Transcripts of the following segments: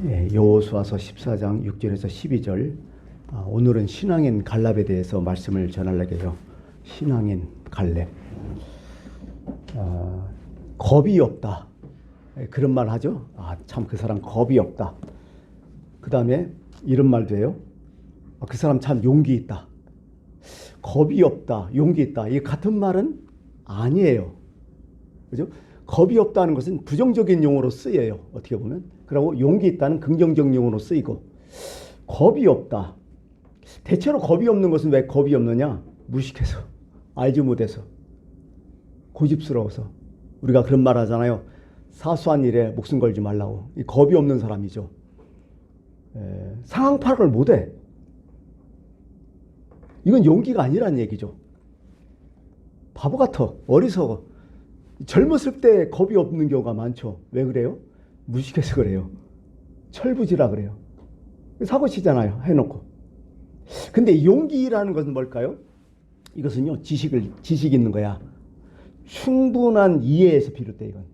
여호수아서 14장 6절에서 12절. 오늘은 신앙인 갈렙에 대해서 말씀을 전하려고 해요. 신앙인 갈렙. 겁이 없다. 그런 말 하죠. 참 그 사람 겁이 없다. 그 다음에 이런 말도 해요. 그 사람 참 용기 있다. 겁이 없다, 용기 있다. 이 같은 말은 아니에요. 그죠? 겁이 없다는 것은 부정적인 용어로 쓰여요. 어떻게 보면. 그리고 용기 있다는 긍정적 용어로 쓰이고. 겁이 없다. 대체로 겁이 없는 것은 왜 겁이 없느냐? 무식해서, 알지 못해서, 고집스러워서. 우리가 그런 말 하잖아요. 사소한 일에 목숨 걸지 말라고. 이 겁이 없는 사람이죠. 상황 파악을 못해. 이건 용기가 아니라는 얘기죠. 바보 같아. 어리석어. 젊었을 때 겁이 없는 경우가 많죠. 왜 그래요? 무식해서 그래요. 철부지라 그래요. 사고 치잖아요. 해놓고. 근데 용기라는 것은 뭘까요? 이것은요, 지식이 있는 거야. 충분한 이해에서 비롯돼, 이건.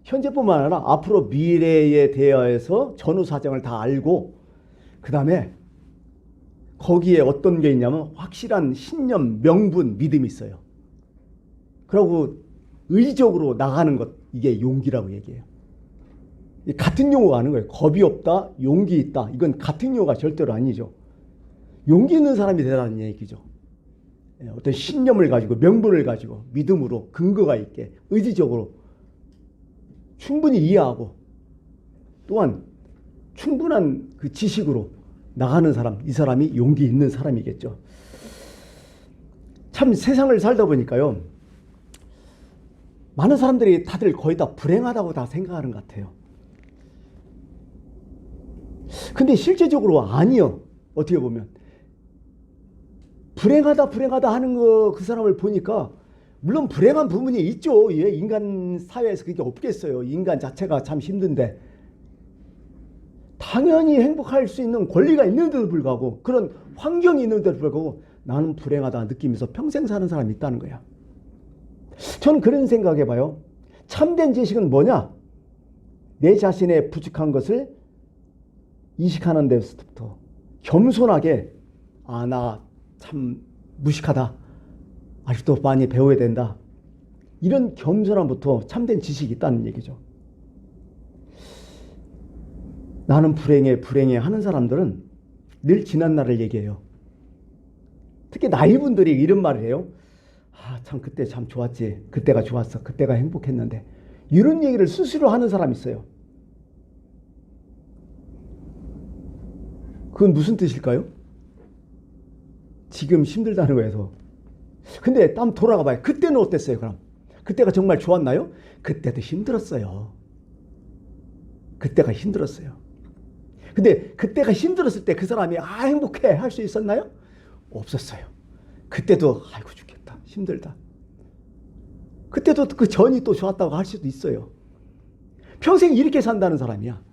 현재뿐만 아니라 앞으로 미래에 대하여서 전후 사정을 다 알고, 그 다음에 거기에 어떤 게 있냐면 확실한 신념, 명분, 믿음이 있어요. 그리고 의지적으로 나가는 것, 이게 용기라고 얘기해요. 같은 용어가 아닌 거예요. 겁이 없다, 용기 있다. 이건 같은 용어가 절대로 아니죠. 용기 있는 사람이 되라는 얘기죠. 어떤 신념을 가지고, 명분을 가지고, 믿음으로, 근거가 있게, 의지적으로 충분히 이해하고, 또한 충분한 그 지식으로 나가는 사람, 이 사람이 용기 있는 사람이겠죠. 참 세상을 살다 보니까요, 많은 사람들이 다들 거의 다 불행하다고 다 생각하는 것 같아요. 근데 실제적으로 아니요. 어떻게 보면 불행하다 하는 거, 그 사람을 보니까 물론 불행한 부분이 있죠. 예, 인간 사회에서 그게 없겠어요. 인간 자체가 참 힘든데 당연히 행복할 수 있는 권리가 있는데도 불구하고, 그런 환경이 있는데도 불구하고 나는 불행하다 느끼면서 평생 사는 사람이 있다는 거야. 저는 그런 생각해봐요. 참된 지식은 뭐냐? 내 자신의 부족한 것을 인식하는 데서부터 겸손하게, 나 참 무식하다, 아직도 많이 배워야 된다, 이런 겸손함부터 참된 지식이 있다는 얘기죠. 나는 불행해 하는 사람들은 늘 지난 날을 얘기해요. 특히 나이분들이 이런 말을 해요. 참 그때 참 좋았지, 그때가 좋았어, 그때가 행복했는데, 이런 얘기를 스스로 하는 사람이 있어요. 그건 무슨 뜻일까요? 지금 힘들다는 거에서. 근데 땀 돌아가 봐요. 그때는 어땠어요? 그럼 그때가 정말 좋았나요? 그때도 힘들었어요. 그때가 힘들었어요. 근데 그때가 힘들었을 때 그 사람이 행복해 할 수 있었나요? 없었어요. 그때도 아이고 죽겠다, 힘들다. 그때도 그 전이 또 좋았다고 할 수도 있어요. 평생 이렇게 산다는 사람이야.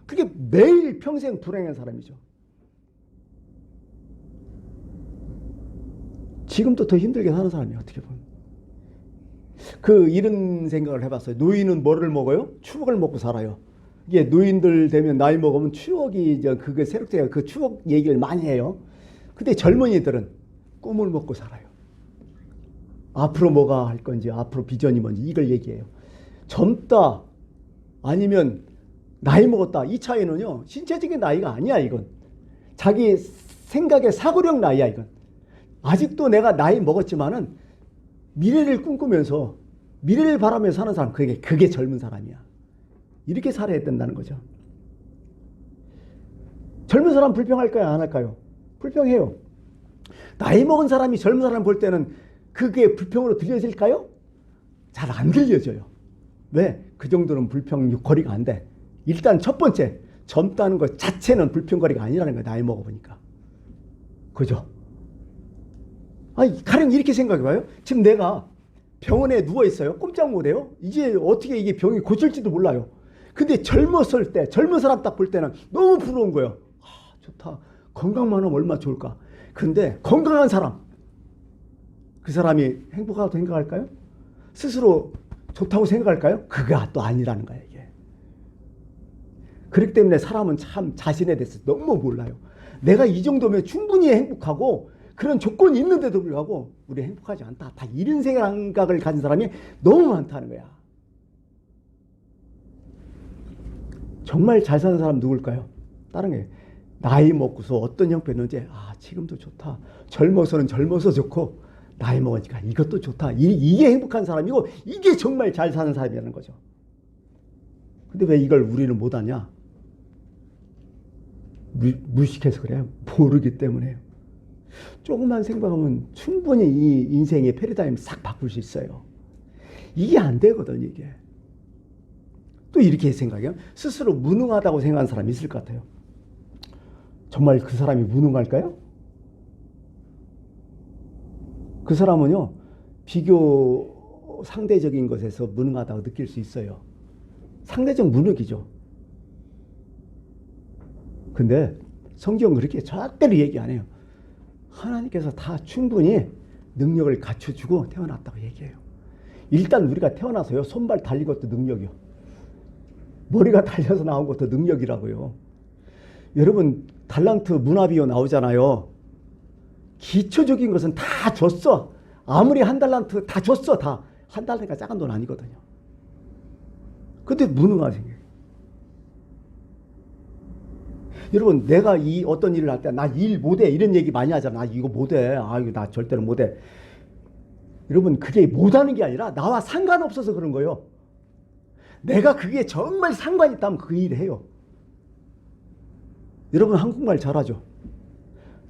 그게 매일 평생 불행한 사람이죠. 지금도 더 힘들게 사는 사람이야, 어떻게 보면. 이런 생각을 해봤어요. 노인은 뭐를 먹어요? 추억을 먹고 살아요. 이게 노인들 되면 나이 먹으면 추억이 그게 새롭게, 그 추억 얘기를 많이 해요. 근데 젊은이들은 꿈을 먹고 살아요. 앞으로 뭐가 할 건지, 앞으로 비전이 뭔지, 이걸 얘기해요. 젊다 아니면 나이 먹었다, 이 차이는요, 신체적인 나이가 아니야. 이건 자기 생각의 사고력 나이야. 이건 아직도 내가 나이 먹었지만은 미래를 꿈꾸면서, 미래를 바라면서 사는 사람, 그게 젊은 사람이야. 이렇게 살아야 된다는 거죠. 젊은 사람 불평할까요, 안 할까요? 불평해요. 나이 먹은 사람이 젊은 사람 볼 때는 그게 불평으로 들려질까요? 잘 안 들려져요. 왜? 그 정도는 불평거리가 안 돼. 일단 첫 번째, 젊다는 것 자체는 불평거리가 아니라는 거야. 나이 먹어보니까. 그죠? 가령 이렇게 생각해봐요. 지금 내가 병원에 누워있어요. 꼼짝 못해요. 이제 어떻게 이게 병이 고칠지도 몰라요. 근데 젊었을 때, 젊은 사람 딱 볼 때는 너무 부러운 거예요. 좋다. 건강만 하면 얼마나 좋을까. 근데 건강한 사람, 그 사람이 행복하다고 생각할까요? 스스로 좋다고 생각할까요? 그게 또 아니라는 거예요, 이게. 그렇기 때문에 사람은 참 자신에 대해서 너무 몰라요. 내가 이 정도면 충분히 행복하고 그런 조건이 있는데도 불구하고 우리 행복하지 않다. 다 이런 생각을 가진 사람이 너무 많다는 거야. 정말 잘 사는 사람 누굴까요? 다른 게 나이 먹고서 어떤 형편인지 지금도 좋다. 젊어서는 젊어서 좋고 나이 먹으니까 이것도 좋다. 이게 행복한 사람이고 이게 정말 잘 사는 사람이라는 거죠. 근데 왜 이걸 우리는 못하냐? 무식해서 그래요. 모르기 때문에요. 조금만 생각하면 충분히 이 인생의 패러다임을 싹 바꿀 수 있어요. 이게 안 되거든, 이게. 또 이렇게 생각해요. 스스로 무능하다고 생각하는 사람이 있을 것 같아요. 정말 그 사람이 무능할까요? 그 사람은요, 비교 상대적인 것에서 무능하다고 느낄 수 있어요. 상대적 무능이죠. 근데 성경은 그렇게 절대로 얘기 안 해요. 하나님께서 다 충분히 능력을 갖춰주고 태어났다고 얘기해요. 일단 우리가 태어나서요, 손발 달린 것도 능력이요. 머리가 달려서 나온 것도 능력이라고요. 여러분 달란트 문화비유 나오잖아요. 기초적인 것은 다 줬어. 아무리 한 달란트 다 줬어. 다 한 달란트가 작은 돈 아니거든요. 근데 무능한 생겨요. 여러분 내가 이 어떤 일을 할 때 나 일 못해 이런 얘기 많이 하잖아. 나 이거 못해. 이거 나 절대로 못해. 여러분 그게 못하는 게 아니라 나와 상관없어서 그런 거예요. 내가 그게 정말 상관이 있다면 그 일을 해요. 여러분 한국말 잘하죠?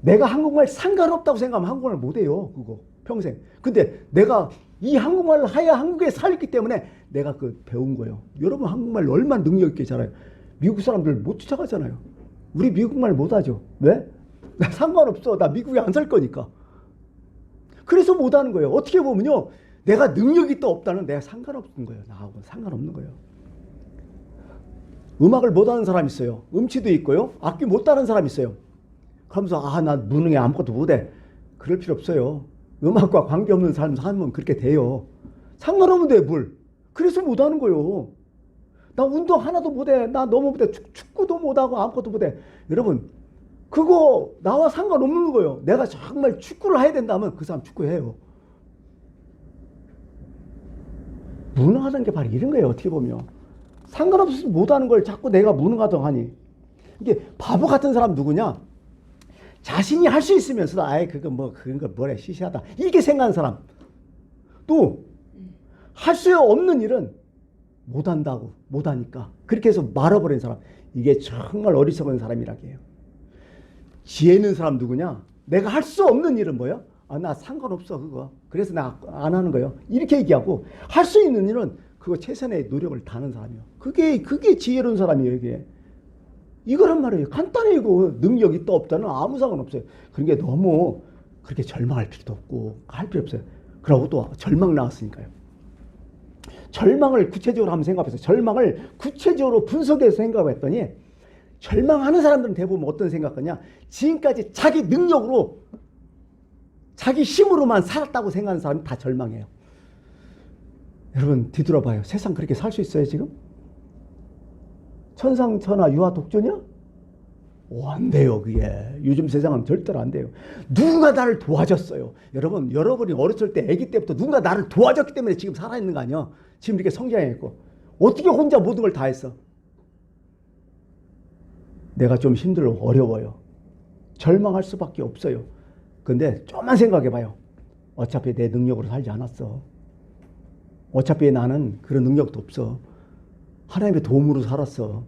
내가 한국말 상관없다고 생각하면 한국말 못해요. 그거 평생. 근데 내가 이 한국말을 해야 한국에 살기 때문에 내가 그 배운 거예요. 여러분 한국말 얼마나 능력 있게 잘해요. 미국 사람들 못 쫓아가잖아요. 우리 미국말 못하죠. 왜? 나 상관없어. 나 미국에 안 살 거니까. 그래서 못하는 거예요. 어떻게 보면요. 내가 능력이 있다 없다는 내가 상관없는 거예요. 나하고 상관없는 거예요. 음악을 못하는 사람 있어요. 음치도 있고요. 악기 못하는 사람 있어요. 그러면서 나 무능해 아무것도 못해. 그럴 필요 없어요. 음악과 관계없는 삶 살면 그렇게 돼요. 상관없는 데 뭘. 그래서 못하는 거예요. 나 운동 하나도 못해. 나 너무 못해. 축구도 못하고 아무것도 못해. 여러분 그거 나와 상관없는 거예요. 내가 정말 축구를 해야 된다면 그 사람 축구해요. 무능하다는 게 바로 이런 거예요. 어떻게 보면. 상관없이 못하는 걸 자꾸 내가 무능하다고 하니. 이게 바보 같은 사람 누구냐? 자신이 할 수 있으면서도 그런 거 뭐래 시시하다. 이렇게 생각하는 사람. 또 할 수 없는 일은 못한다고 못하니까 그렇게 해서 말아버린 사람. 이게 정말 어리석은 사람이라고 해요. 지혜 있는 사람 누구냐? 내가 할 수 없는 일은 뭐야? 나 상관없어 그거. 그래서 나 안 하는 거예요. 이렇게 얘기하고 할 수 있는 일은 그거 최선의 노력을 다하는 사람이요. 그게 지혜로운 사람이에요. 이게. 이거란 말이에요. 간단해 이거. 능력 있다 없다는 아무 상관없어요. 그런 게 너무 그렇게 절망할 필요도 없고 할 필요 없어요. 그러고 또 절망 나왔으니까요. 절망을 구체적으로 한번 생각해서 절망을 구체적으로 분석해서 생각했더니 절망하는 사람들은 대부분 어떤 생각하냐? 지금까지 자기 능력으로 자기 힘으로만 살았다고 생각하는 사람이 다 절망해요. 여러분 뒤돌아봐요. 세상 그렇게 살 수 있어요 지금? 천상천하 유아 독존이야? 안 돼요 그게. 요즘 세상은 절대로 안 돼요. 누군가 나를 도와줬어요. 여러분이 어렸을 때 아기 때부터 누군가 나를 도와줬기 때문에 지금 살아있는 거 아니야? 지금 이렇게 성장했고. 어떻게 혼자 모든 걸 다 했어? 내가 좀 힘들어 어려워요. 절망할 수밖에 없어요. 근데 좀만 생각해봐요. 어차피 내 능력으로 살지 않았어. 어차피 나는 그런 능력도 없어. 하나님의 도움으로 살았어.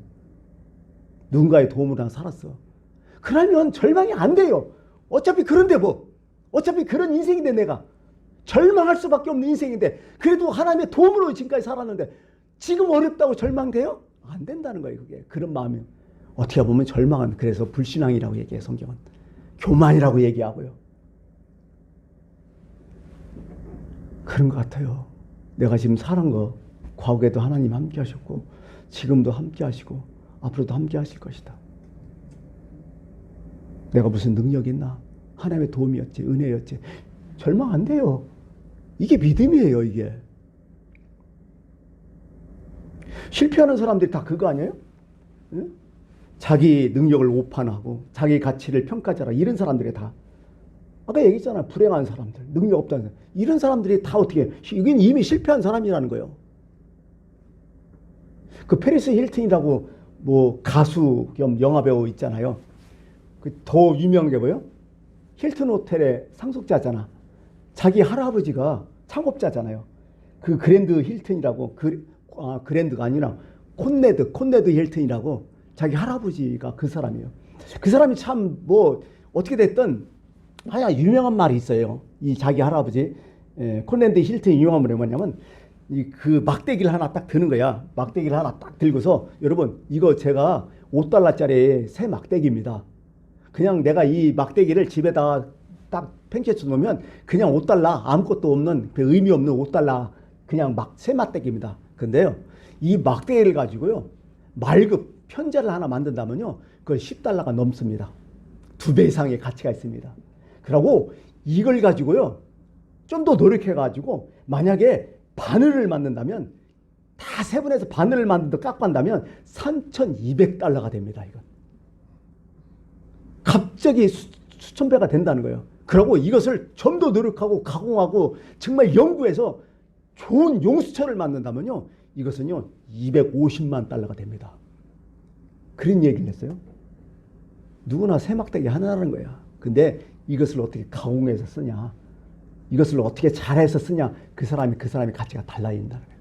누군가의 도움으로 난 살았어. 그러면 절망이 안 돼요. 어차피 그런데 뭐. 어차피 그런 인생인데 내가. 절망할 수밖에 없는 인생인데 그래도 하나님의 도움으로 지금까지 살았는데 지금 어렵다고 절망돼요? 안 된다는 거예요. 그게. 그런 마음이. 어떻게 보면 절망은 그래서 불신앙이라고 얘기해요. 성경은. 교만이라고 얘기하고요. 그런 것 같아요. 내가 지금 사는 거 과거에도 하나님 함께 하셨고 지금도 함께 하시고 앞으로도 함께 하실 것이다. 내가 무슨 능력이 있나? 하나님의 도움이었지, 은혜였지. 절망 안 돼요. 이게 믿음이에요, 이게. 실패하는 사람들이 다 그거 아니에요? 응? 자기 능력을 오판하고 자기 가치를 평가하라. 이런 사람들이 다 아까 얘기했잖아요. 불행한 사람들, 능력 없다는 사람. 이런 사람들이 다 어떻게 해? 이건 이미 실패한 사람이라는 거예요. 그 페리스 힐튼이라고 뭐 가수 겸 영화배우 있잖아요. 그 더 유명한 게 뭐예요? 힐튼 호텔의 상속자잖아. 자기 할아버지가 창업자잖아요. 그 그랜드 힐튼이라고 그랜드가 아니라 콘네드 힐튼이라고 자기 할아버지가 그 사람이에요. 그 사람이 참 뭐 어떻게 됐든 하여간 유명한 말이 있어요. 이 자기 할아버지 콘네드 힐튼이 유명한 말이 뭐냐면 그 막대기를 하나 딱 드는 거야. 막대기를 하나 딱 들고서 여러분 이거 제가 5달러짜리 새 막대기입니다. 그냥 내가 이 막대기를 집에다 딱 팽개쳐 놓으면 그냥 5달러 아무것도 없는 그 의미 없는 5달러 그냥 새 막대기입니다. 근데요 이 막대기를 가지고요 말급 편자를 하나 만든다면요 그걸 10달러가 넘습니다. 2배 이상의 가치가 있습니다. 그리고 이걸 가지고요 좀 더 노력해 가지고 만약에 바늘을 만든다면 다 세분해서 바늘을 만든다 깎아낸다면 3,200달러가 됩니다. 이건 갑자기 수천 배가 된다는 거예요. 그리고 이것을 좀 더 노력하고 가공하고 정말 연구해서 좋은 용수철을 만든다면요 이것은요 250만 달러가 됩니다. 그런 얘기를 했어요. 누구나 새막대기 하나라는 거야. 근데 이것을 어떻게 가공해서 쓰냐, 이것을 어떻게 잘해서 쓰냐, 그 사람이 가치가 달라진다는 거예요.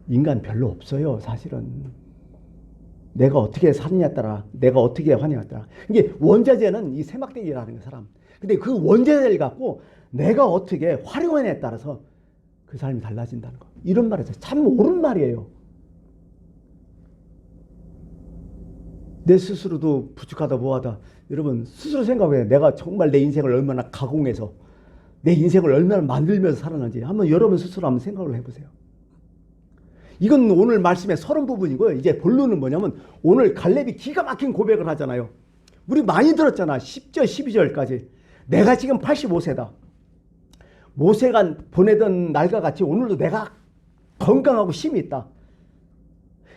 인간 별로 없어요. 사실은 내가 어떻게 사느냐에 따라, 내가 어떻게 하느냐에 따라. 이게 원자재는 이 새막대기라는 사람. 근데 그 원자재를 갖고 내가 어떻게 활용하느냐에 따라서 그 사람이 달라진다는 거. 이런 말이죠. 참 옳은 말이에요. 내 스스로도 부족하다 뭐하다. 여러분 스스로 생각해요. 내가 정말 내 인생을 얼마나 가공해서 내 인생을 얼마나 만들면서 살아난지 한번 여러분 스스로 한번 생각을 해보세요. 이건 오늘 말씀의 서론 부분이고요. 이제 본론은 뭐냐면 오늘 갈렙이 기가 막힌 고백을 하잖아요. 우리 많이 들었잖아. 10절 12절까지. 내가 지금 85세다. 모세가 보내던 날과 같이 오늘도 내가 건강하고 힘이 있다.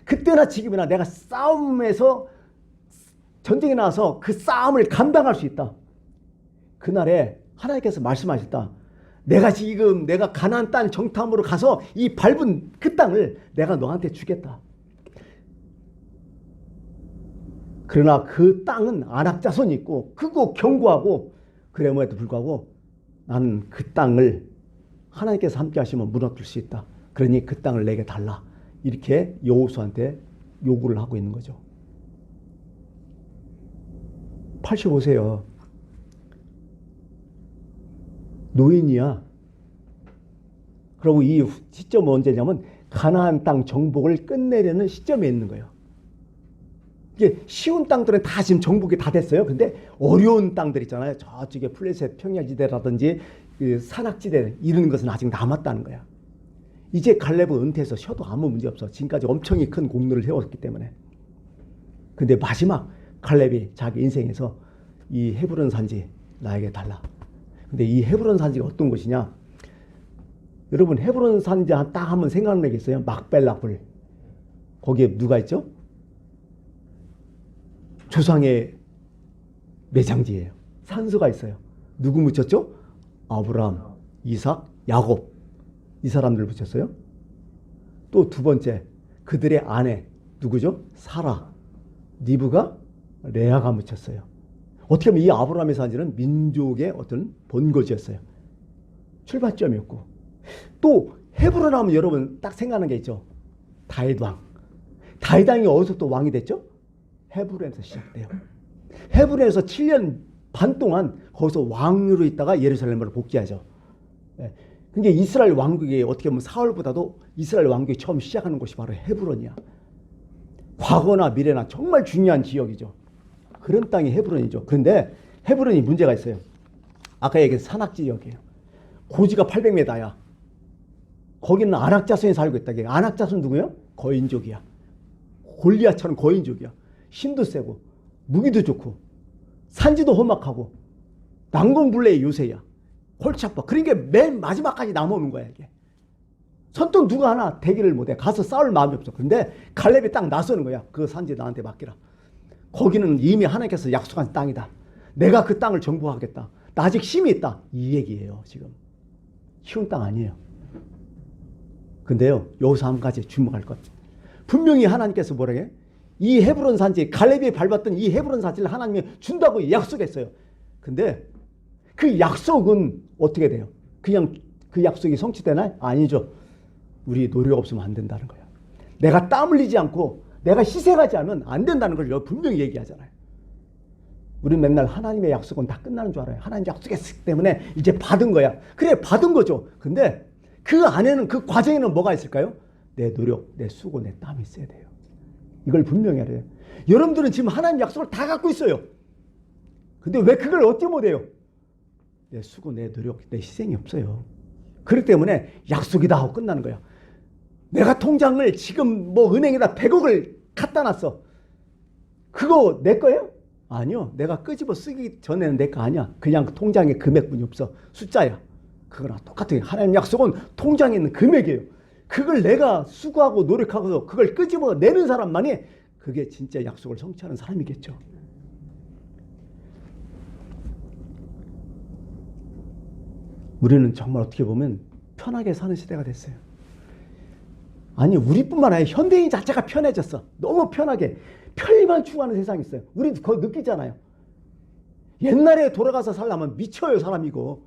그때나 지금이나 내가 싸움에서 전쟁에 나와서 그 싸움을 감당할 수 있다. 그날에 하나님께서 말씀하셨다. 내가 가나안 땅 정탐으로 가서 이 밟은 그 땅을 내가 너한테 주겠다. 그러나 그 땅은 안악 자손이 있고 크고 견고하고 그럼에도 불구하고 나는 그 땅을 하나님께서 함께 하시면 무너뜨릴 수 있다. 그러니 그 땅을 내게 달라. 이렇게 여호수아한테 요구를 하고 있는 거죠. 85세요. 노인이야. 그리고 이 시점은 언제냐면 가나안 땅 정복을 끝내려는 시점에 있는 거예요. 이게 쉬운 땅들은 다 지금 정복이 다 됐어요. 근데 어려운 땅들 있잖아요. 저쪽에 플레셋 평야지대라든지 그 산악지대 이런 것은 아직 남았다는 거야. 이제 갈렙은 은퇴해서 쉬어도 아무 문제 없어. 지금까지 엄청 큰 공로를 세웠기 때문에. 근데 마지막 갈렙이 자기 인생에서 이 헤브론 산지 나에게 달라. 근데 이 헤브론 산지가 어떤 곳이냐? 여러분 헤브론 산지 딱 한번 생각나겠어요? 막벨라불. 거기에 누가 있죠? 조상의 매장지예요. 산소가 있어요. 누구 묻혔죠? 아브라함, 이삭, 야곱. 이 사람들을 붙였어요. 또 두 번째 그들의 아내 누구죠? 사라, 리브가, 레아가 묻혔어요. 어떻게 보면 이 아브라함의 산지는 민족의 어떤 본거지였어요. 출발점이었고 또 헤브론 하면 여러분 딱 생각나는 게 있죠. 다윗 왕. 다윗 왕이 어디서 또 왕이 됐죠? 헤브론에서 시작돼요. 헤브론에서 7년 반 동안 거기서 왕으로 있다가 예루살렘으로 복귀하죠. 그게 이스라엘 왕국이 어떻게 보면 사울보다도 이스라엘 왕국이 처음 시작하는 곳이 바로 헤브론이야. 과거나 미래나 정말 중요한 지역이죠. 그런 땅이 헤브론이죠. 그런데 헤브론이 문제가 있어요. 아까 얘기한 산악지역이에요. 고지가 800m야. 거기는 안악자손이 살고 있다. 안악자손 누구예요? 거인족이야. 골리앗처럼 거인족이야. 힘도 세고 무기도 좋고 산지도 험악하고 난공불래의 요새야. 골치 아파. 그러니까 맨 마지막까지 남아오는 거야 이게. 손톱 누가 하나 대기를 못해. 가서 싸울 마음이 없어. 근데 갈렙이 딱 나서는 거야. 그 산지 나한테 맡기라. 거기는 이미 하나님께서 약속한 땅이다. 내가 그 땅을 정복하겠다. 나 아직 힘이 있다. 이 얘기예요. 지금 쉬운 땅 아니에요. 근데요, 여기서 한 가지 주목할 것. 분명히 하나님께서 뭐라게? 이 헤브론 산지, 갈렙이 밟았던 이 헤브론 산지를 하나님이 준다고 약속했어요. 근데 그 약속은 어떻게 돼요? 그냥 그 약속이 성취되나요? 아니죠. 우리 노력 없으면 안 된다는 거예요. 내가 땀 흘리지 않고 내가 희생하지 않으면 안 된다는 걸 분명히 얘기하잖아요. 우리 맨날 하나님의 약속은 다 끝나는 줄 알아요. 하나님 약속했기 때문에 이제 받은 거야. 그래, 받은 거죠. 근데 그 안에는, 그 과정에는 뭐가 있을까요? 내 노력, 내 수고, 내 땀이 있어야 돼요. 이걸 분명히 알아요. 여러분들은 지금 하나님 약속을 다 갖고 있어요. 근데 왜 그걸 얻지 못해요? 내 수고, 내 노력, 내 희생이 없어요. 그렇기 때문에 약속이다 하고 끝나는 거야. 내가 통장을 지금 뭐 은행에다 100억을 갖다 놨어. 그거 내 거예요? 아니요. 내가 끄집어 쓰기 전에는 내 거 아니야. 그냥 통장에 금액뿐이 없어. 숫자야. 그거랑 똑같아요. 하나님 약속은 통장에 있는 금액이에요. 그걸 내가 수고하고 노력하고 그걸 끄집어 내는 사람만이 그게 진짜 약속을 성취하는 사람이겠죠. 우리는 정말 어떻게 보면 편하게 사는 시대가 됐어요. 아니, 우리뿐만 아니라 현대인 자체가 편해졌어. 너무 편하게 편리만 추구하는 세상이 있어요. 우리도 그거 느끼잖아요. 옛날에 돌아가서 살려면 미쳐요, 사람 이거.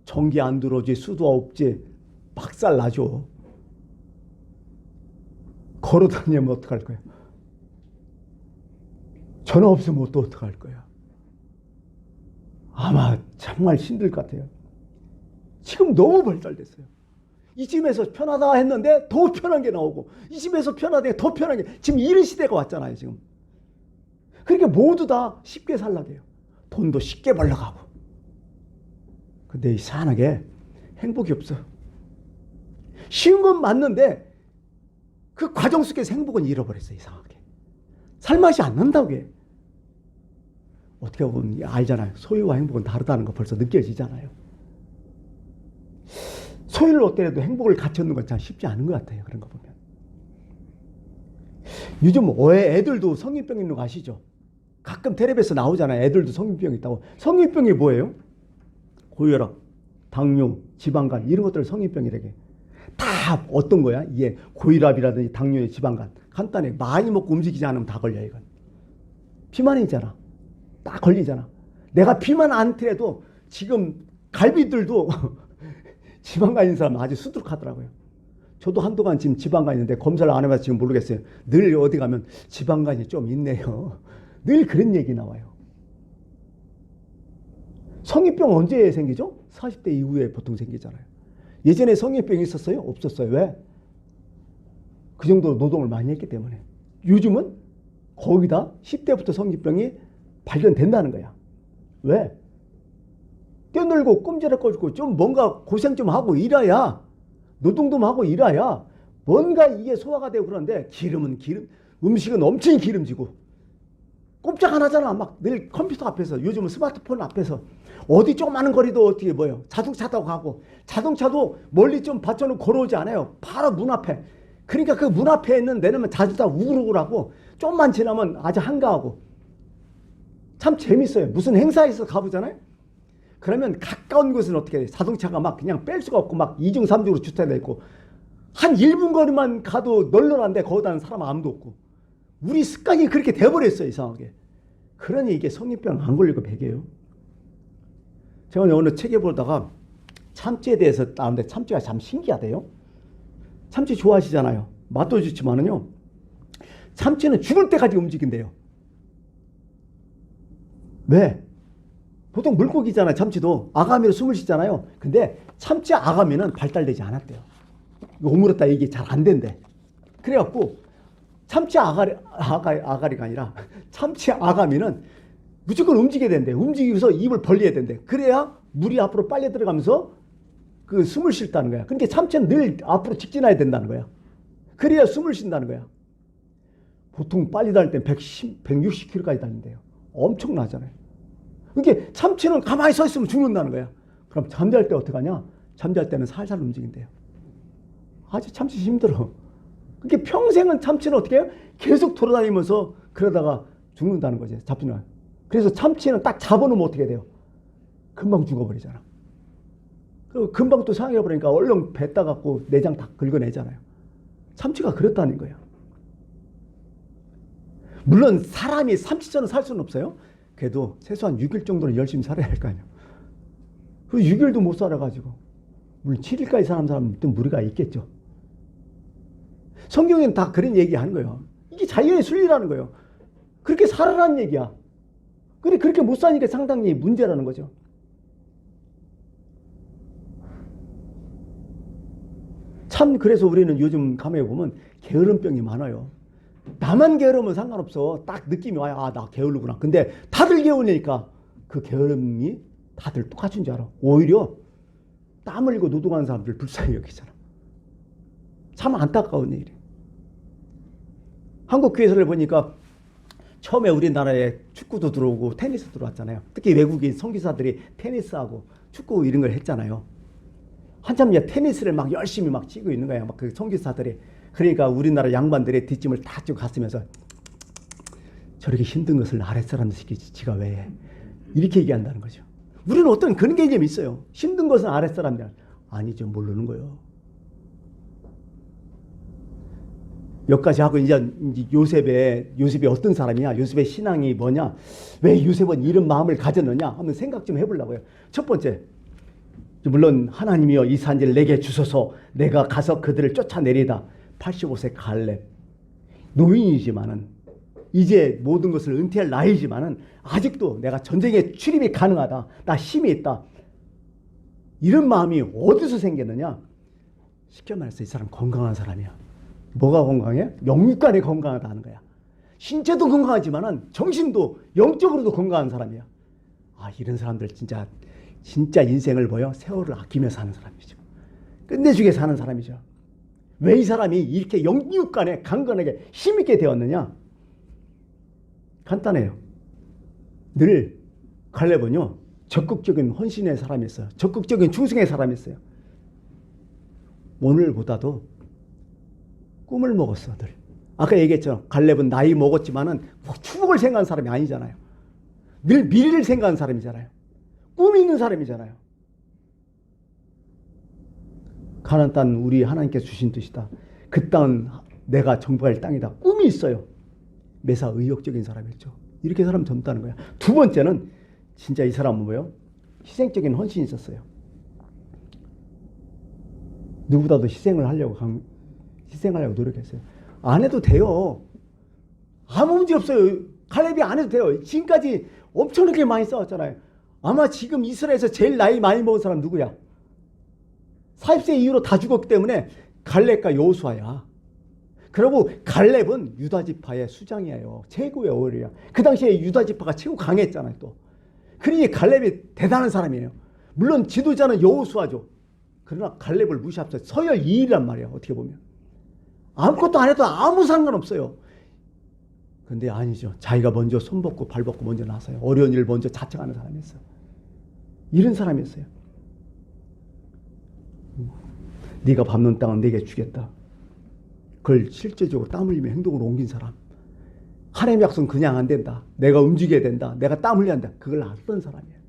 전기 안 들어오지, 수도 없지, 박살 나죠. 걸어 다니면 어떡할 거야? 전화 없으면 또 어떡할 거야? 아마 정말 힘들 것 같아요. 지금 너무 발달됐어요. 이 집에서 편하다 했는데 더 편한 게 나오고, 이 집에서 편하다 더 편한 게, 지금 이런 시대가 왔잖아요, 지금. 그러니까 모두 다 쉽게 살라고 해요. 돈도 쉽게 벌러가고. 근데 이상하게 행복이 없어. 쉬운 건 맞는데 그 과정 속에서 행복은 잃어버렸어요, 이상하게. 살맛이 안 난다고 해. 어떻게 보면 알잖아요. 소유와 행복은 다르다는 거 벌써 느껴지잖아요. 소유를 얻더라도 행복을 같이 얻는 건 참 쉽지 않은 것 같아요. 그런 거 보면. 요즘 애들도 성인병 있는 거 아시죠? 가끔 텔레비에서 나오잖아요. 애들도 성인병 있다고. 성인병이 뭐예요? 고혈압, 당뇨, 지방간 이런 것들 성인병이라게. 다 어떤 거야? 이게 고혈압이라든지 당뇨, 지방간. 간단해. 많이 먹고 움직이지 않으면 다 걸려, 이건. 비만이잖아. 딱 걸리잖아. 내가 비만 안 더라도 지금 갈비들도 지방간 있는 사람 아주 수두룩하더라고요. 저도 한동안 지금 지방간 있는데 검사를 안 해봐서 지금 모르겠어요. 늘 어디 가면 지방간이 좀 있네요. 늘 그런 얘기 나와요. 성인병 언제 생기죠? 40대 이후에 보통 생기잖아요. 예전에 성인병이 있었어요? 없었어요. 왜? 그 정도로 노동을 많이 했기 때문에. 요즘은 거기다 10대부터 성인병이 발견된다는 거야. 왜? 뛰어놀고 꼼지락거리고 좀 뭔가 고생 좀 하고 일해야, 노동 좀 하고 일해야 뭔가 이게 소화가 되고. 그런데 기름은 기름, 음식은 엄청 기름지고 꼼짝 안 하잖아. 막 늘 컴퓨터 앞에서, 요즘은 스마트폰 앞에서 어디 조그마한 거리도 어떻게 뭐예요? 자동차 타고 가고, 자동차도 멀리 좀 받쳐놓고 걸어오지 않아요. 바로 문 앞에. 그러니까 그 문 앞에 있는 내려면 자동차 우글우글하고 좀만 지나면 아주 한가하고 참 재밌어요. 무슨 행사에서 가보잖아요. 그러면 가까운 곳은 어떻게 돼? 자동차가 막 그냥 뺄 수가 없고 막 2중 3중으로 주차되어 있고, 한 1분 거리만 가도 널널한데 거기다는 사람 아무도 없고. 우리 습관이 그렇게 돼버렸어요, 이상하게. 그러니 이게 성인병 안 걸리고 베개요. 제가 어느 책에 보다가 참치에 대해서 나오는데 참치가 참 신기하대요. 참치 좋아하시잖아요. 맛도 좋지만은요, 참치는 죽을 때까지 움직인대요. 왜? 보통 물고기잖아요. 참치도 아가미로 숨을 쉬잖아요. 근데 참치 아가미는 발달되지 않았대요. 오물었다 이게 잘 안 된대. 그래갖고 참치 아가리가 아니라 참치 아가미는 무조건 움직여야 된대. 움직이면서 입을 벌려야 된대. 그래야 물이 앞으로 빨려 들어가면서 그 숨을 쉴다는 거야. 그러니까 참치는 늘 앞으로 직진해야 된다는 거야. 그래야 숨을 쉰다는 거야. 보통 빨리 달릴 때 160km까지 달린대요. 엄청나잖아요. 그러니까 참치는 가만히 서 있으면 죽는다는 거야. 그럼 잠잘 때 어떻게 하냐? 잠잘 때는 살살 움직인대요. 아주 참치 힘들어. 그러니까 평생은 참치는 어떻게 해요? 계속 돌아다니면서 그러다가 죽는다는 거지. 잡히면. 그래서 참치는 딱 잡아놓으면 어떻게 돼요? 금방 죽어버리잖아. 그리고 금방 또 상해버리니까 얼른 뱉다 갖고 내장 다 긁어내잖아요. 참치가 그렇다는 거예요. 물론 사람이 30전은 살 수는 없어요. 그래도 최소한 6일 정도는 열심히 살아야 할 거 아니에요. 그 6일도 못 살아가지고 물론 7일까지 사는 사람은 또 무리가 있겠죠. 성경에는 다 그런 얘기 하는 거예요. 이게 자연의 순리라는 거예요. 그렇게 살아라는 얘기야. 그래 그렇게 못 사니까 상당히 문제라는 거죠. 참 그래서 우리는 요즘 감에 보면 게으름병이 많아요. 나만 게으르면 상관없어. 딱 느낌이 와요. 아, 나 게으르구나. 근데 다들 게으르니까 그 게으름이 다들 똑같은 줄 알아. 오히려 땀 흘리고 노동하는 사람들 불쌍히 여기잖아. 참 안타까운 일이에요. 한국 교회를 보니까 처음에 우리나라에 축구도 들어오고 테니스 들어왔잖아요. 특히 외국인 선교사들이 테니스하고 축구 이런 걸 했잖아요. 한참 테니스를 막 열심히 막 치고 있는 거야. 막 그 선교사들이. 그러니까 우리나라 양반들의 뒷짐을 다 찌고 갔으면서 저렇게 힘든 것을 아랫사람들 시키지 지가 왜 해? 이렇게 얘기한다는 거죠. 우리는 어떤 그런 개념이 있어요. 힘든 것은 아랫사람들. 아니죠. 모르는 거예요. 여기까지 하고 이제 요셉이 어떤 사람이냐? 요셉의 신앙이 뭐냐? 왜 요셉은 이런 마음을 가졌느냐? 한번 생각 좀 해보려고요. 첫 번째, 물론 하나님이여 이 산지를 내게 주소서 내가 가서 그들을 쫓아내리다. 85세 갈렙. 노인이지만은 이제 모든 것을 은퇴할 나이지만은 아직도 내가 전쟁에 출입이 가능하다. 나 힘이 있다. 이런 마음이 어디서 생겼느냐? 쉽게 말해서 이 사람 건강한 사람이야. 뭐가 건강해? 영육간에 건강하다는 거야. 신체도 건강하지만은 정신도 영적으로도 건강한 사람이야. 아, 이런 사람들 진짜 인생을 세월을 아끼며 사는 사람이죠. 끝내주게 사는 사람이죠. 왜 이 사람이 이렇게 영육간에 강건하게 힘있게 되었느냐? 간단해요. 늘 갈렙은요 적극적인 헌신의 사람이었어요. 적극적인 충성의 사람이었어요. 오늘보다도 꿈을 먹었어. 늘. 아까 얘기했죠. 갈렙은 나이 먹었지만은 추억을 생각하는 사람이 아니잖아요. 늘 미래를 생각하는 사람이잖아요. 꿈이 있는 사람이잖아요. 가나안 땅 우리 하나님께서 주신 뜻이다. 그 땅은 내가 정복할 땅이다. 꿈이 있어요. 매사 의욕적인 사람이었죠. 이렇게 사람 젊다는 거야. 두 번째는 진짜 이 사람은 뭐예요? 희생적인 헌신이 있었어요. 누구보다도 희생을 하려고 노력했어요. 안 해도 돼요. 아무 문제 없어요. 갈렙이 안 해도 돼요. 지금까지 엄청나게 많이 싸웠잖아요. 아마 지금 이스라엘에서 제일 나이 많이 먹은 사람 누구야? 40세 이후로 다 죽었기 때문에 갈렙과 여호수아야. 그리고 갈렙은 유다지파의 수장이에요. 최고의 어리야. 그 당시에 유다지파가 최고 강했잖아요. 또. 그러니 갈렙이 대단한 사람이에요. 물론 지도자는 여호수아죠. 그러나 갈렙을 무시합니다. 서열 2위란 말이야. 어떻게 보면. 아무것도 안 해도 아무 상관없어요. 근데 아니죠. 자기가 먼저 손벗고 발벗고 먼저 나서요. 어려운 일을 먼저 자청하는 사람이었어요. 이런 사람이었어요. 네가 밟는 땅은 내게 주겠다. 그걸 실제적으로 땀 흘리며 행동으로 옮긴 사람. 하나님의 약속은 그냥 안 된다. 내가 움직여야 된다. 내가 땀 흘려야 한다. 그걸 알았던 사람이에요.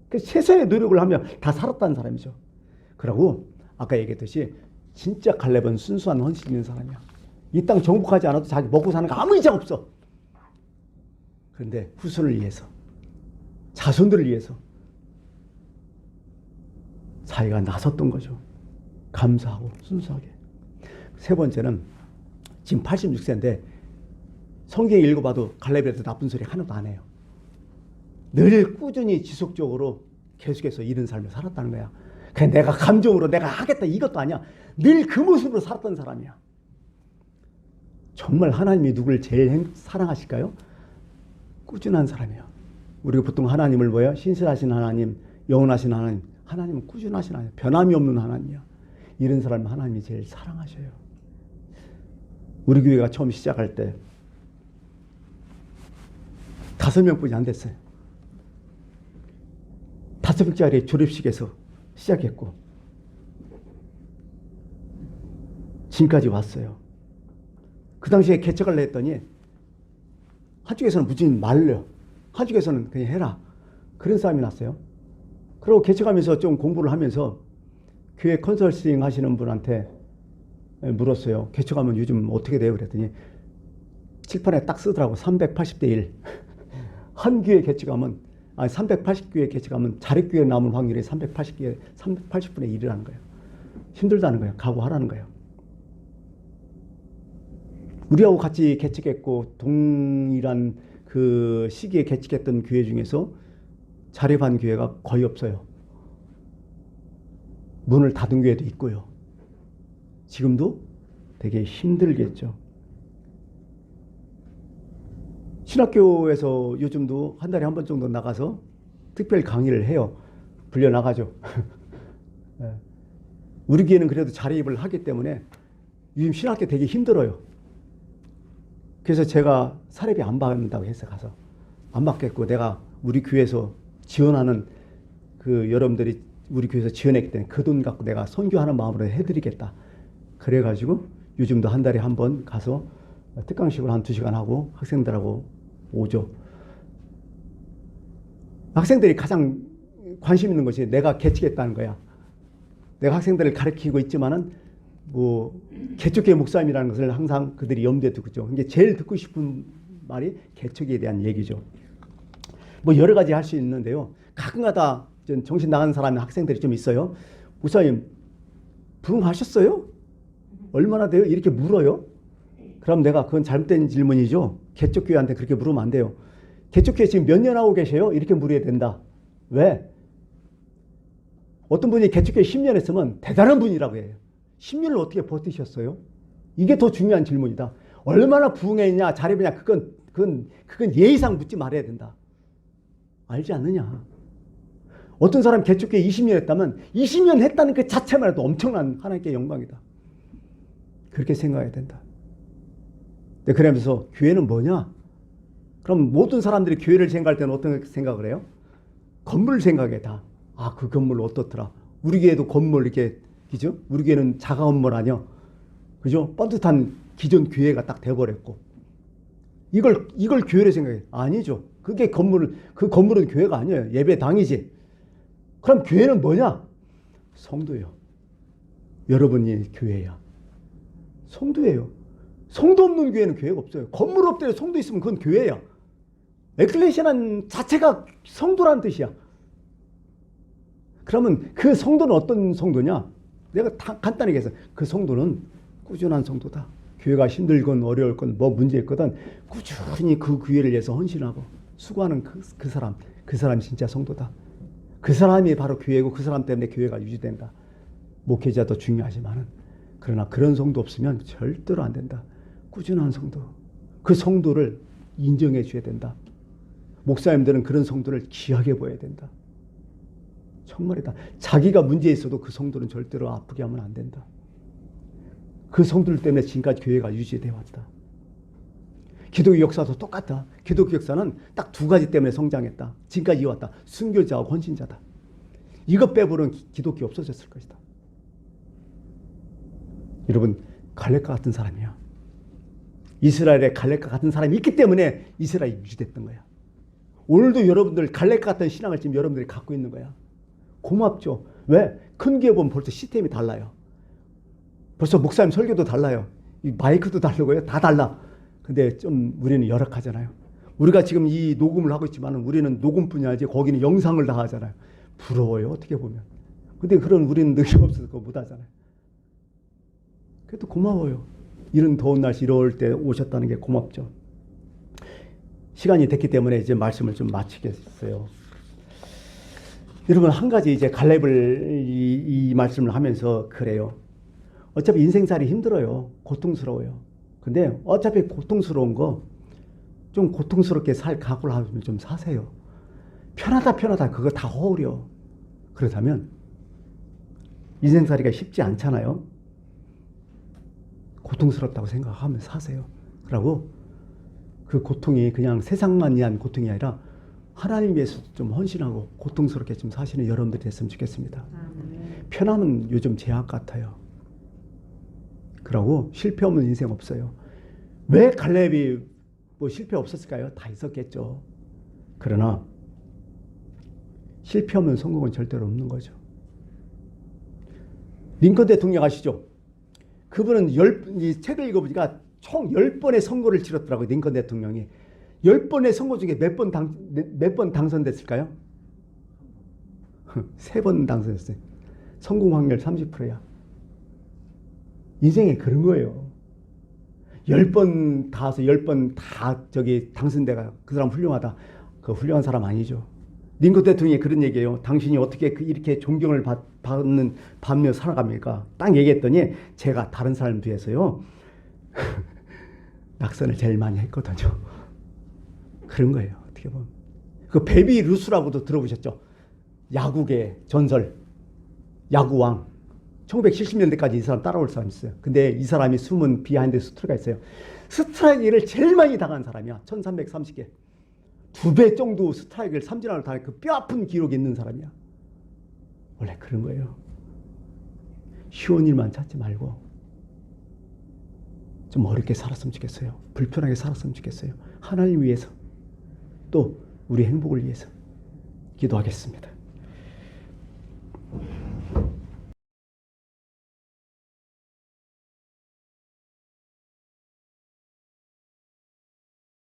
그래서 최선의 노력을 하며 다 살았다는 사람이죠. 그리고 아까 얘기했듯이 진짜 갈렙은 순수한 헌신 있는 사람이야. 이 땅 정복하지 않아도 자기 먹고 사는 거 아무 이상 없어. 그런데 후손을 위해서, 자손들을 위해서 자기가 나섰던 거죠. 감사하고 순수하게. 세 번째는 지금 86세인데 성경 읽어봐도 갈렙에 대해서 나쁜 소리 하나도 안 해요. 늘 꾸준히 지속적으로 계속해서 이런 삶을 살았다는 거야. 그냥 내가 감정으로 내가 하겠다 이것도 아니야. 늘 그 모습으로 살았던 사람이야. 정말 하나님이 누구를 제일 사랑하실까요? 꾸준한 사람이야. 우리가 보통 하나님을 뭐예요? 신실하신 하나님, 영원하신 하나님. 하나님은 꾸준하신 하나님, 변함이 없는 하나님이야. 이런 사람을 하나님이 제일 사랑하셔요. 우리 교회가 처음 시작할 때 5명뿐이 안 됐어요. 5명짜리 졸업식에서 시작했고 지금까지 왔어요. 그 당시에 개척을 했더니 한쪽에서는 무진 말려. 한쪽에서는 그냥 해라. 그런 싸움이 났어요. 그리고 개척하면서 좀 공부를 하면서 교회 컨설팅 하시는 분한테 물었어요. 개척하면 요즘 어떻게 돼요? 그랬더니 칠판에 딱 쓰더라고. 380대 1. 한 교회 개척하면, 아니 380교회 개척하면 자립교회 남은 확률이 380분의 1이라는 거예요. 힘들다는 거예요. 각오하라는 거예요. 우리하고 같이 개척했고 동일한 그 시기에 개척했던 교회 중에서 자립한 교회가 거의 없어요. 문을 닫은 교회도 있고요. 지금도 되게 힘들겠죠. 신학교에서 요즘도 한 달에 한 번 정도 나가서 특별 강의를 해요. 불려 나가죠. 우리 교회는 그래도 자립을 하기 때문에 요즘 신학교 되게 힘들어요. 그래서 제가 사례비 안 받는다고 해서 가서 안 받겠고, 내가 우리 교회에서 지원하는 그 여러분들이 우리 교회에서 지원했기 때문에 그 돈 갖고 내가 선교하는 마음으로 해드리겠다. 그래가지고 요즘도 한 달에 한 번 가서 특강식으로 한 2시간 하고 학생들하고 오죠. 학생들이 가장 관심 있는 것이 내가 개척했다는 거야. 내가 학생들을 가르치고 있지만은 뭐 개척교회 목사님이라는 것을 항상 그들이 염두에 두고 있죠. 이게 제일 듣고 싶은 말이 개척에 대한 얘기죠. 뭐 여러 가지 할 수 있는데요. 가끔가다 정신 나간 사람의 학생들이 좀 있어요. 목사님 부흥하셨어요? 얼마나 돼요? 이렇게 물어요. 그럼 내가 그건 잘못된 질문이죠. 개척교회한테 그렇게 물으면 안 돼요. 개척교회 지금 몇 년 하고 계세요? 이렇게 물어야 된다. 왜? 어떤 분이 개척교회 10년 했으면 대단한 분이라고 해요. 10년을 어떻게 버티셨어요? 이게 더 중요한 질문이다. 얼마나 부흥했냐, 잘해보냐, 그건 예의상 묻지 말아야 된다. 알지 않느냐? 어떤 사람 개척교회 20년 했다면 20년 했다는 그 자체만 해도 엄청난 하나님께 영광이다. 그렇게 생각해야 된다. 네, 그러면서 교회는 뭐냐? 그럼 모든 사람들이 교회를 생각할 때는 어떤 생각을 해요? 건물 생각해 다. 아, 그 건물 어떻더라. 우리 교회도 건물 이렇게, 그죠? 우리 교회는 자가 건물 아니야. 그죠? 뻔듯한 기존 교회가 딱 돼버렸고. 이걸 교회를 생각해. 아니죠. 그 건물은 교회가 아니에요. 예배당이지. 그럼 교회는 뭐냐? 성도예요. 여러분이 교회야. 성도예요. 성도 없는 교회는 교회가 없어요. 건물 없대요. 성도 있으면 그건 교회야. 에클레시아는 자체가 성도라는 뜻이야. 그러면 그 성도는 어떤 성도냐? 내가 간단하게 해서 그 성도는 꾸준한 성도다. 교회가 힘들건 어려울 건 뭐 문제 있거든 꾸준히 그 교회를 위해서 헌신하고 수고하는 그 사람 진짜 성도다. 그 사람이 바로 교회고 그 사람 때문에 교회가 유지된다. 목회자도 중요하지만은 그러나 그런 성도 없으면 절대로 안 된다. 꾸준한 성도. 그 성도를 인정해 줘야 된다. 목사님들은 그런 성도를 귀하게 보여야 된다. 정말이다. 자기가 문제 있어도 그 성도는 절대로 아프게 하면 안 된다. 그 성도들 때문에 지금까지 교회가 유지되어 왔다. 기독교 역사도 똑같다. 기독교 역사는 딱 2가지 때문에 성장했다. 지금까지 이어왔다. 순교자와 헌신자다. 이것 빼고는 기독교 없어졌을 것이다. 여러분, 갈렙과 같은 사람이야. 이스라엘에 갈렙과 같은 사람이 있기 때문에 이스라엘이 유지됐던 거야. 오늘도 여러분들 갈렙과 같은 신앙을 지금 여러분들이 갖고 있는 거야. 고맙죠. 왜? 큰 교회 보면 벌써 시스템이 달라요. 벌써 목사님 설교도 달라요. 마이크도 다르고요. 다 달라. 근데 좀 우리는 열악하잖아요. 우리가 지금 이 녹음을 하고 있지만 우리는 녹음뿐이 아니지 거기는 영상을 다 하잖아요. 부러워요. 어떻게 보면. 근데 그런 우리는 능력 없어서 그거 못 하잖아요. 그래도 고마워요. 이런 더운 날씨 이럴 때 오셨다는 게 고맙죠. 시간이 됐기 때문에 이제 말씀을 좀 마치겠어요. 여러분, 한 가지 이제 갈렙을 이 말씀을 하면서 그래요. 어차피 인생살이 힘들어요. 고통스러워요. 근데 어차피 고통스러운 거 좀 고통스럽게 살 각오를 하면 좀 사세요. 편하다 그거 다 허울이요. 그렇다면 인생살이가 쉽지 않잖아요. 고통스럽다고 생각하면 사세요. 그러고 그 고통이 그냥 세상만 위한 고통이 아니라 하나님 위해서 좀 헌신하고 고통스럽게 좀 사시는 여러분들이 됐으면 좋겠습니다. 편함은 요즘 제약 같아요. 그러고 실패 없는 인생 없어요. 왜 갈렙이 뭐 실패 없었을까요? 다 있었겠죠. 그러나 실패 없는 성공은 절대로 없는 거죠. 링컨 대통령 아시죠? 그분은 이 책을 읽어보니까 총 10번의 선거를 치렀더라고요. 링컨 대통령이. 10번의 선거 중에 몇 번 당선됐을까요? 3번 당선됐어요. 성공 확률 30%야. 인생에 그런 거예요. 10번 다 와서 10번 다 당선돼가 그 사람 훌륭하다. 그 훌륭한 사람 아니죠. 링컨 대통령이 그런 얘기예요. 당신이 어떻게 이렇게 존경을 받으며 살아갑니까? 딱 얘기했더니 제가 다른 사람 비해서요. 낙선을 제일 많이 했거든요. 그런 거예요. 어떻게 보면. 그 베비 루스라고도 들어보셨죠? 야구계 전설. 야구왕. 1970년대까지 이 사람 따라올 사람이 있어요. 근데 이 사람이 숨은 비하인드 스토리가 있어요. 스트라이크를 제일 많이 당한 사람이야. 1330개. 2배 정도 스트라이크를 삼진아웃을 당한 그 뼈아픈 기록이 있는 사람이야. 원래 그런 거예요. 쉬운 일만 찾지 말고 좀 어렵게 살았으면 좋겠어요. 불편하게 살았으면 좋겠어요. 하나님 위해서 또 우리 행복을 위해서 기도하겠습니다.